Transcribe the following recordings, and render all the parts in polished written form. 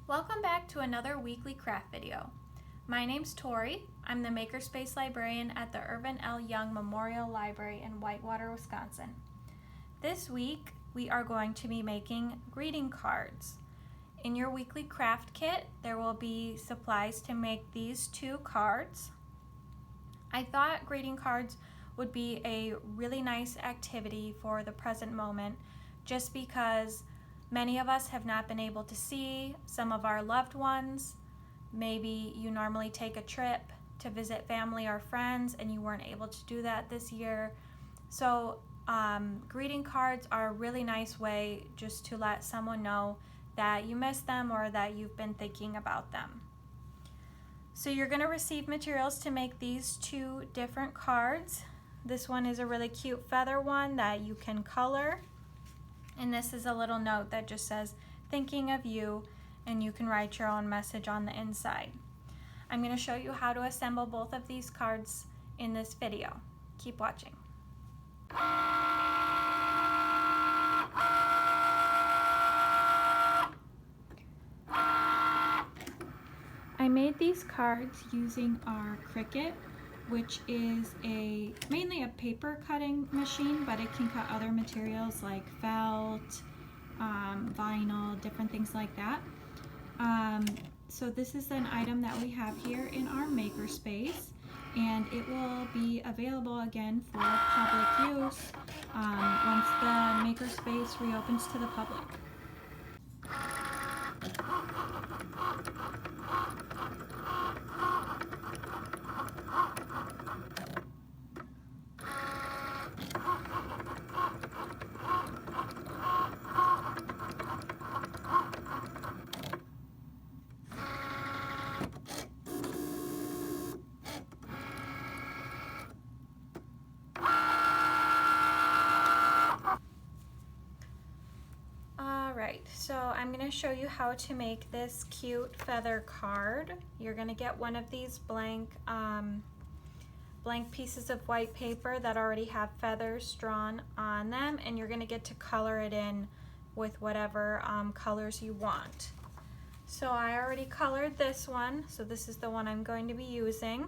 Welcome back to another weekly craft video. My name's Tori. I'm the Makerspace Librarian at the Irvin L. Young Memorial Library in Whitewater, Wisconsin. This week, we are going to be making greeting cards. In your weekly craft kit, there will be supplies to make these 2 cards. I thought greeting cards would be a really nice activity for the present moment, just because many of us have not been able to see some of our loved ones. Maybe you normally take a trip to visit family or friends and you weren't able to do that this year. So greeting cards are a really nice way just to let someone know that you miss them or that you've been thinking about them. So you're going to receive materials to make these 2 different cards. This one is a really cute feather one that you can color. And this is a little note that just says, thinking of you, and you can write your own message on the inside. I'm going to show you how to assemble both of these cards in this video. Keep watching. I made these cards using our Cricut, which is mainly a paper cutting machine, but it can cut other materials like felt, vinyl, different things like that. So this is an item that we have here in our makerspace, and it will be available again for public use once the makerspace reopens to the public. So I'm going to show you how to make this cute feather card. You're going to get one of these blank pieces of white paper that already have feathers drawn on them, and you're going to get to color it in with whatever colors you want. So I already colored this one, so this is the one I'm going to be using.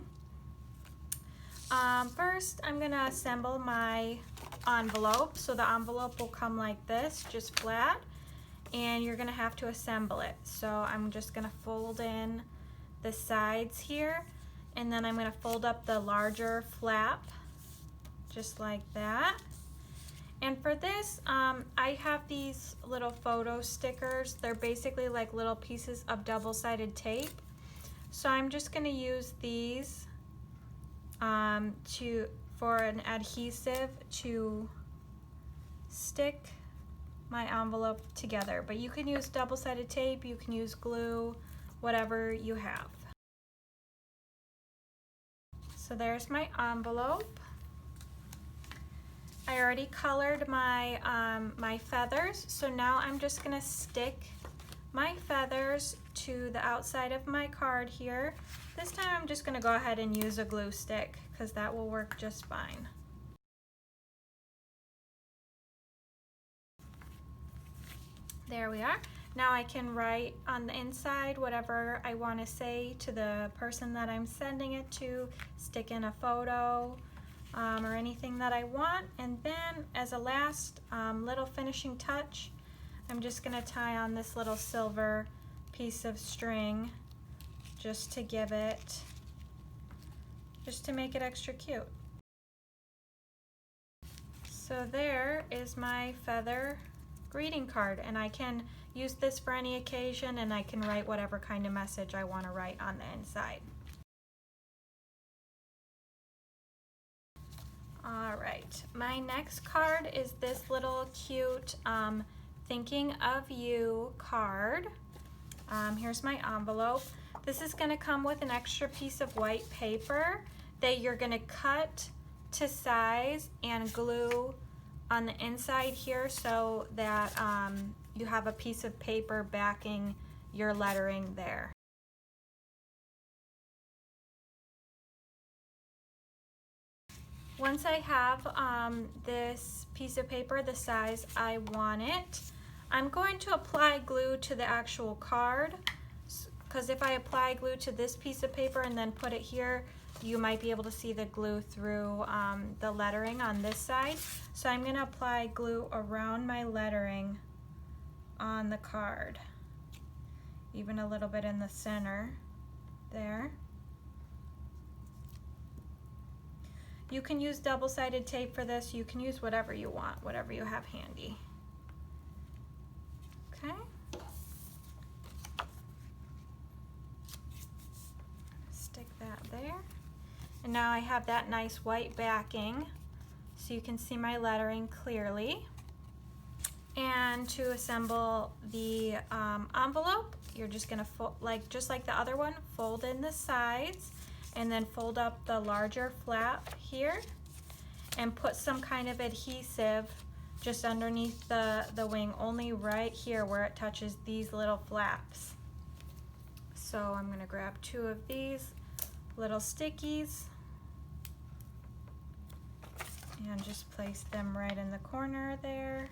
First, I'm going to assemble my envelope. So the envelope will come like this, just flat. And you're going to have to assemble it. So I'm just going to fold in the sides here, and then I'm going to fold up the larger flap just like that. And for this, I have these little photo stickers. They're basically like little pieces of double-sided tape. So I'm just going to use these for an adhesive to stick my envelope together, but you can use double-sided tape, you can use glue, whatever you have. So there's my envelope. I already colored my my feathers, so now I'm just gonna stick my feathers to the outside of my card here. This time I'm just gonna go ahead and use a glue stick because that will work just fine. There we are. Now I can write on the inside whatever I want to say to the person that I'm sending it to, stick in a photo or anything that I want. And then as a last little finishing touch, I'm just going to tie on this little silver piece of string just to make it extra cute. So there is my feather greeting card, and I can use this for any occasion, and I can write whatever kind of message I want to write on the inside. Alright, my next card is this little cute thinking of you card. Here's my envelope. This is going to come with an extra piece of white paper that you're going to cut to size and glue on the inside here so that you have a piece of paper backing your lettering there. Once I have this piece of paper the size I want it, I'm going to apply glue to the actual card. because if I apply glue to this piece of paper and then put it here, you might be able to see the glue through the lettering on this side. So I'm going to apply glue around my lettering on the card, even a little bit in the center there. You can use double-sided tape for this. You can use whatever you want, whatever you have handy. Okay. Stick that there. And now I have that nice white backing so you can see my lettering clearly. And to assemble the envelope, you're just gonna fold, just like the other one, fold in the sides and then fold up the larger flap here and put some kind of adhesive just underneath the wing, only right here where it touches these little flaps. So I'm gonna grab 2 of these little stickies and just place them right in the corner there.